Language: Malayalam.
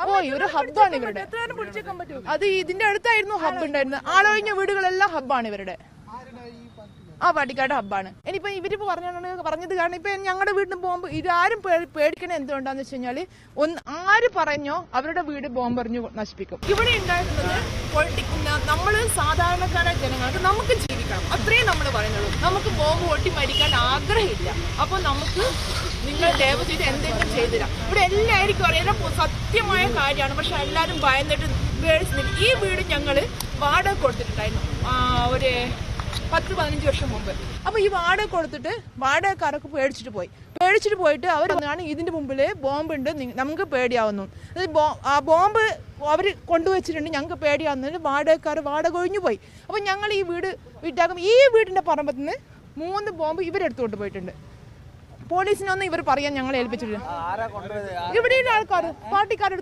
ഓ ഇവര് ഹബ്ബാണ് ഇവരുടെ. അത് ഇതിന്റെ അടുത്തായിരുന്നു ഹബ്ബ് ഉണ്ടായിരുന്നത്. ആളൊഴിഞ്ഞ വീടുകളെല്ലാം ഹബ്ബാണ് ഇവരുടെ. ആ പാട്ടിക്കാട് ഹബ്ബാണ്. ഇനിയിപ്പോ ഇവരിപ്പോ പറഞ്ഞത് കാരണം ഇപ്പൊ ഞങ്ങളുടെ വീട്ടിൽ ബോംബ് ഇതാരും പേടിക്കണ എന്തുകൊണ്ടാന്ന് വെച്ച് കഴിഞ്ഞാല് ആര് പറഞ്ഞോ അവരുടെ വീട് ബോംബെറിഞ്ഞു നശിപ്പിക്കും. ഇവിടെ ഉണ്ടായിരുന്നത് നമ്മള് സാധാരണക്കാരായ ജനങ്ങൾക്ക് നമുക്ക് ജീവിക്കണം, അത്രയും നമ്മൾ പറയുന്നുള്ളൂ. നമുക്ക് ബോംബ് പൊട്ടി മരിക്കാൻ ആഗ്രഹമില്ല. അപ്പൊ നമുക്ക് നിങ്ങൾ ദയവ് ചെയ്ത് എന്തെങ്കിലും ചെയ്തിരാം. ഇവിടെ എല്ലാവർക്കും അറിയാം സത്യമായ കാര്യമാണ്. പക്ഷെ എല്ലാവരും ഭയന്നിട്ട് പേടിച്ചില്ല. ഈ വീട് ഞങ്ങള് വാടക കൊടുത്തിട്ടുണ്ടായിരുന്നു ഒരു 10-15 വർഷം മുമ്പ്. അപ്പൊ ഈ വാടക കൊടുത്തിട്ട് വാടകക്കാരൊക്കെ പേടിച്ചിട്ട് പോയിട്ട് അവർ വന്നാണ് ഇതിന്റെ മുമ്പില് ബോംബുണ്ട് നമുക്ക് പേടിയാവുന്നു. ആ ബോംബ് അവർ കൊണ്ടുവച്ചിട്ടുണ്ട് ഞങ്ങൾക്ക് പേടിയാവുന്നതിന് വാടക ഒഴിഞ്ഞു പോയി. അപ്പൊ ഞങ്ങൾ ഈ വീട് വിറ്റാക്കും. ഈ വീടിന്റെ പറമ്പത്ത് നിന്ന് 3 ബോംബ് ഇവരെടുത്തുകൊണ്ട് പോയിട്ടുണ്ട്. പോലീസിനൊന്നും ഇവർ പറയാൻ ഞങ്ങളെ ഏൽപ്പിച്ചിട്ടില്ല. ഇവിടെയുള്ള ആൾക്കാർ പാർട്ടിക്കാരെടുത്ത്